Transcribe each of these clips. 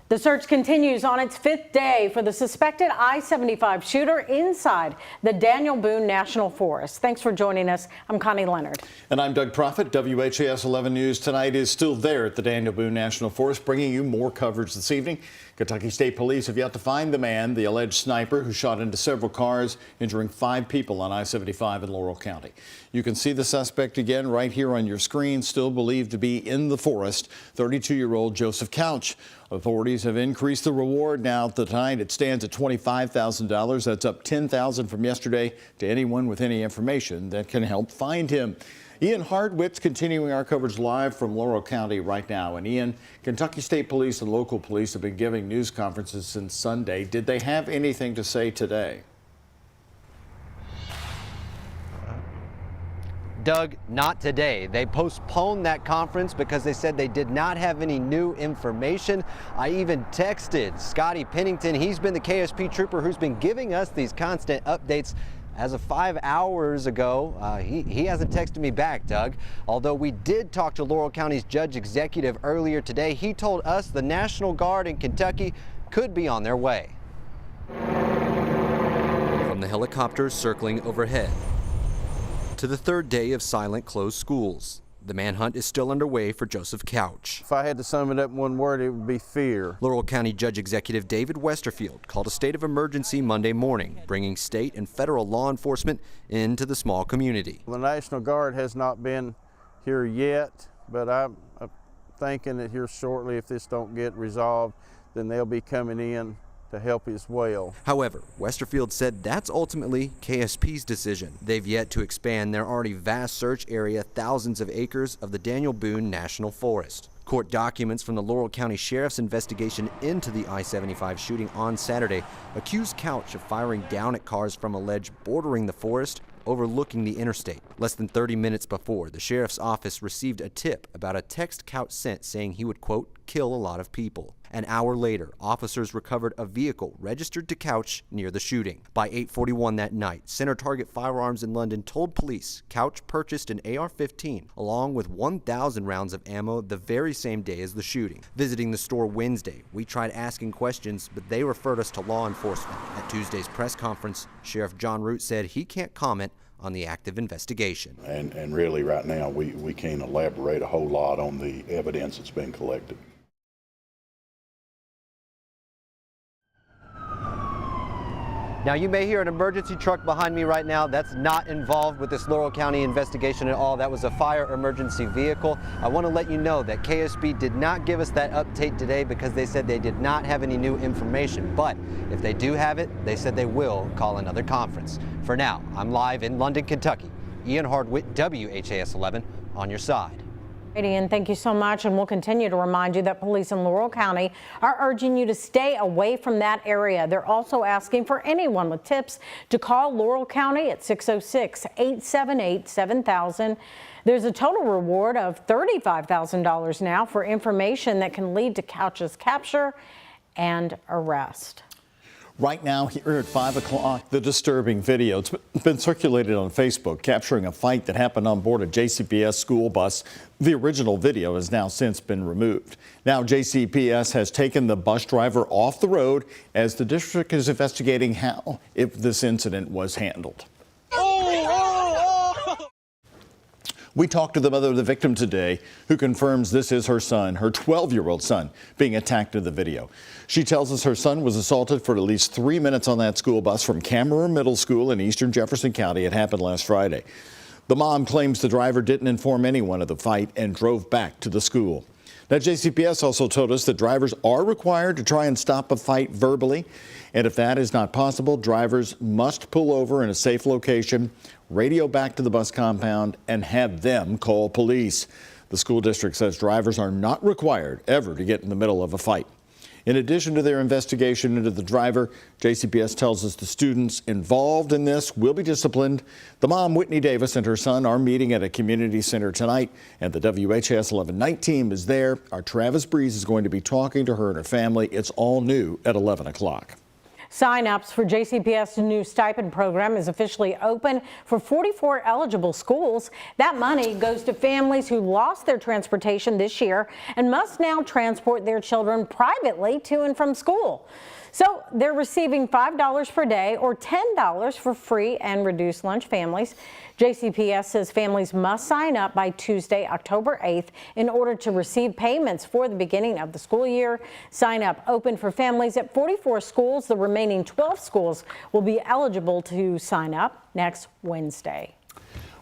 The search continues on its 5th day for the suspected I-75 shooter inside the Daniel Boone National Forest. Thanks for joining us. I'm Connie Leonard. And I'm Doug Proffitt. WHAS 11 News tonight is still there at the Daniel Boone National Forest, bringing you more coverage this evening. Kentucky State Police have yet to find the man, the alleged sniper who shot into several cars, injuring 5 people on I-75 in Laurel County. You can see the suspect again right here on your screen, still believed to be in the forest, 32-year-old Joseph Couch. Authorities have increased the reward now tonight. It stands at $25,000. That's up $10,000 from yesterday to anyone with any information that can help find him. Ian Hardwitt's continuing our coverage live from Laurel County right now. And Ian, Kentucky State Police and local police have been giving news conferences since Sunday. Did they have anything to say today? Doug, not today. They postponed that conference because they said they did not have any new information. I even texted Scotty Pennington. He's been the KSP trooper who's been giving us these constant updates. As of 5 hours ago, he hasn't texted me back, Doug. Although we did talk to Laurel County's judge executive earlier today, he told us the National Guard in Kentucky could be on their way. From the helicopters circling overhead to the 3rd day of silent closed schools, the manhunt is still underway for Joseph Couch. If I had to sum it up in one word, it would be fear. Laurel County Judge Executive David Westerfield called a state of emergency Monday morning, bringing state and federal law enforcement into the small community. The National Guard has not been here yet, but I'm thinking that here shortly, if this don't get resolved, then they'll be coming in to help as well. However, Westerfield said that's ultimately KSP's decision. They've yet to expand their already vast search area, thousands of acres of the Daniel Boone National Forest. Court documents from the Laurel County Sheriff's investigation into the I-75 shooting on Saturday accuse Couch of firing down at cars from alleged bordering the forest overlooking the interstate. Less than 30 minutes before, the sheriff's office received a tip about a text Couch sent saying he would, quote, kill a lot of people. An hour later, officers recovered a vehicle registered to Couch near the shooting. By 8:41 that night, Center Target Firearms in London told police Couch purchased an AR-15 along with 1,000 rounds of ammo the very same day as the shooting. Visiting the store Wednesday, we tried asking questions, but they referred us to law enforcement. At Tuesday's press conference, Sheriff John Root said he can't comment on the active investigation. And really right now we can't elaborate a whole lot on the evidence that's been collected. Now, you may hear an emergency truck behind me right now. That's not involved with this Laurel County investigation at all. That was a fire emergency vehicle. I want to let you know that KSP did not give us that update today because they said they did not have any new information. But if they do have it, they said they will call another conference. For now, I'm live in London, Kentucky. Ian Hardwitt, WHAS 11, on your side. Ian, thank you so much, and we'll continue to remind you that police in Laurel County are urging you to stay away from that area. They're also asking for anyone with tips to call Laurel County at 606-878-7000. There's a total reward of $35,000 now for information that can lead to Couch's capture and arrest. Right now, here at 5 o'clock, the disturbing video. It's been circulated on Facebook, capturing a fight that happened on board a JCPS school bus. The original video has now since been removed. Now, JCPS has taken the bus driver off the road as the district is investigating how this incident was handled. We talked to the mother of the victim today, who confirms this is her son, her 12-year-old son, being attacked in the video. She tells us her son was assaulted for at least 3 minutes on that school bus from Cameron Middle School in eastern Jefferson County. It happened last Friday. The mom claims the driver didn't inform anyone of the fight and drove back to the school. Now, JCPS also told us that drivers are required to try and stop a fight verbally. And if that is not possible, drivers must pull over in a safe location, radio back to the bus compound, and have them call police. The school district says drivers are not required ever to get in the middle of a fight. In addition to their investigation into the driver, JCPS tells us the students involved in this will be disciplined. The mom, Whitney Davis, and her son are meeting at a community center tonight, and the WHAS 11 night team is there. Our Travis Breeze is going to be talking to her and her family. It's all new at 11 o'clock. Sign-ups for JCPS' new stipend program is officially open for 44 eligible schools. That money goes to families who lost their transportation this year and must now transport their children privately to and from school. So they're receiving $5 per day or $10 for free and reduced lunch families. JCPS says families must sign up by Tuesday, October 8th in order to receive payments for the beginning of the school year. Sign up open for families at 44 schools. The remaining 12 schools will be eligible to sign up next Wednesday.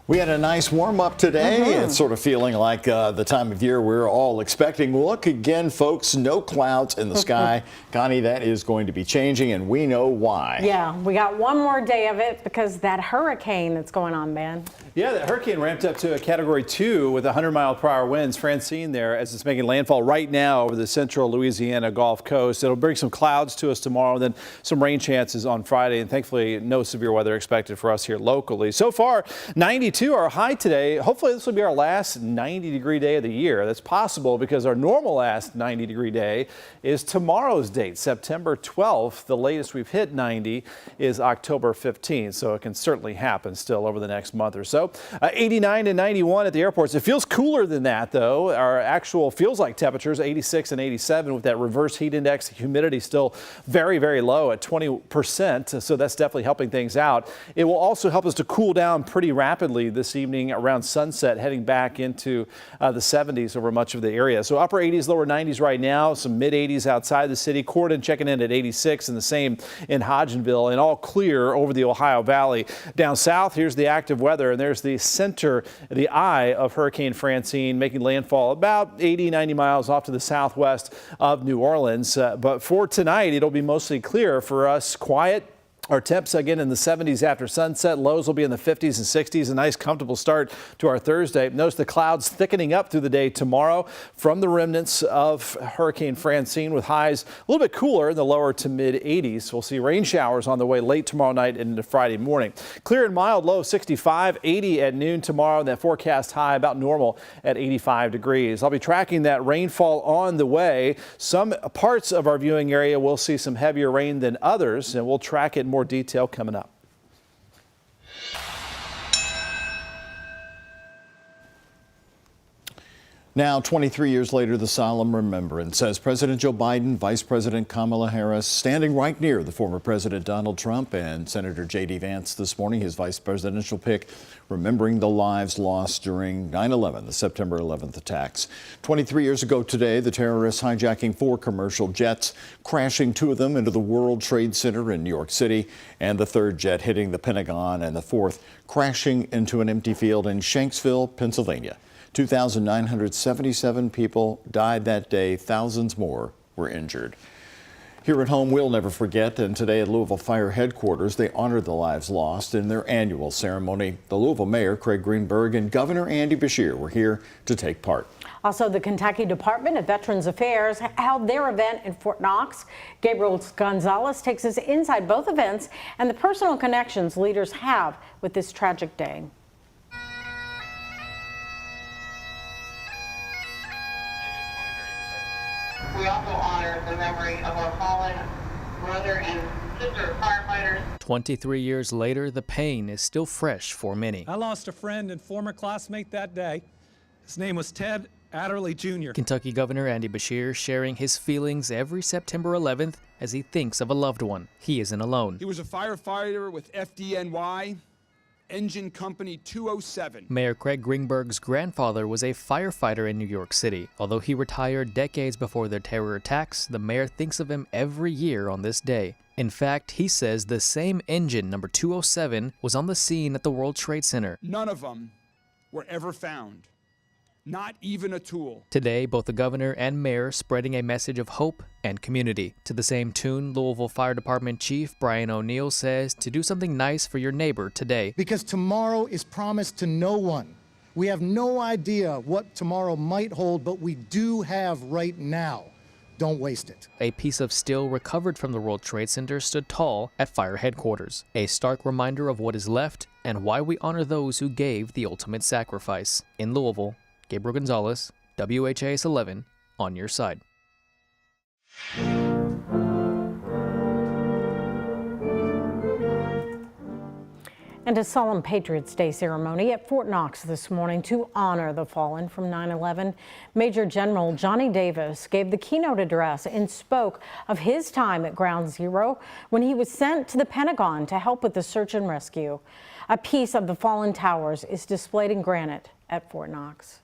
We had a nice warm up today. It's sort of feeling like the time of year we're all expecting. Look again, folks, no clouds in the sky. Connie, that is going to be changing, and we know why. Yeah, we got one more day of it because that hurricane that's going on, Ben. Yeah, the hurricane ramped up to a Category 2 with 100-mile-per-hour winds. Francine there as it's making landfall right now over the central Louisiana Gulf Coast. It'll bring some clouds to us tomorrow, then some rain chances on Friday, and thankfully no severe weather expected for us here locally. So far, 92 our high today. Hopefully this will be our last 90-degree day of the year. That's possible because our normal last 90-degree day is tomorrow's date, September 12th. The latest we've hit 90 is October 15th, so it can certainly happen still over the next month or so. 89 and 91 at the airports. It feels cooler than that, though. Our actual feels like temperatures, 86 and 87 with that reverse heat index. Humidity still very, very low at 20%, so that's definitely helping things out. It will also help us to cool down pretty rapidly this evening around sunset, heading back into the 70s over much of the area. So upper 80s, lower 90s right now, some mid 80s outside the city. Corden checking in at 86 and the same in Hodgenville, and all clear over the Ohio Valley. Down south, here's the active weather, and there's the center, the eye of Hurricane Francine making landfall about 80, 90 miles off to the southwest of New Orleans. But for tonight, it'll be mostly clear for us, quiet. Our temps again in the 70s after sunset. Lows will be in the 50s and 60s. A nice comfortable start to our Thursday. Notice the clouds thickening up through the day tomorrow from the remnants of Hurricane Francine, with highs a little bit cooler in the lower to mid 80s. We'll see rain showers on the way late tomorrow night and into Friday morning. Clear and mild, low 65, 80 at noon tomorrow. And that forecast high about normal at 85 degrees. I'll be tracking that rainfall on the way. Some parts of our viewing area will see some heavier rain than others, and we'll track it more detail coming up. Now, 23 years later, the solemn remembrance as President Joe Biden, Vice President Kamala Harris, standing right near the former President Donald Trump and Senator J.D. Vance this morning, his vice presidential pick, remembering the lives lost during 9/11, the September 11th attacks. 23 years ago today, the terrorists hijacking 4 commercial jets, crashing 2 of them into the World Trade Center in New York City, and the 3rd jet hitting the Pentagon, and the 4th crashing into an empty field in Shanksville, Pennsylvania. 2,977 people died that day. Thousands more were injured. Here at home, we'll never forget, and today at Louisville Fire Headquarters, they honored the lives lost in their annual ceremony. The Louisville Mayor, Craig Greenberg, and Governor Andy Beshear were here to take part. Also, the Kentucky Department of Veterans Affairs held their event in Fort Knox. Gabriel Gonzalez takes us inside both events and the personal connections leaders have with this tragic day. We also honor the memory of our fallen brother and sister firefighters. 23 years later, the pain is still fresh for many. I lost a friend and former classmate that day. His name was Ted Adderley Jr. Kentucky Governor Andy Beshear sharing his feelings every September 11th as he thinks of a loved one. He isn't alone. He was a firefighter with FDNY. Engine Company 207. Mayor Craig Greenberg's grandfather was a firefighter in New York City. Although he retired decades before the terror attacks, the mayor thinks of him every year on this day. In fact, he says the same engine, number 207, was on the scene at the World Trade Center. None of them were ever found. Not even a tool. Today, both the governor and mayor spreading a message of hope and community. To the same tune, Louisville Fire Department Chief Brian O'Neill says to do something nice for your neighbor today. Because tomorrow is promised to no one. We have no idea what tomorrow might hold, but we do have right now. Don't waste it. A piece of steel recovered from the World Trade Center stood tall at fire headquarters. A stark reminder of what is left and why we honor those who gave the ultimate sacrifice. In Louisville, Gabriel Gonzalez, WHAS11, on your side. And a solemn Patriots Day ceremony at Fort Knox this morning to honor the fallen from 9/11. Major General Johnny Davis gave the keynote address and spoke of his time at Ground Zero when he was sent to the Pentagon to help with the search and rescue. A piece of the fallen towers is displayed in granite at Fort Knox.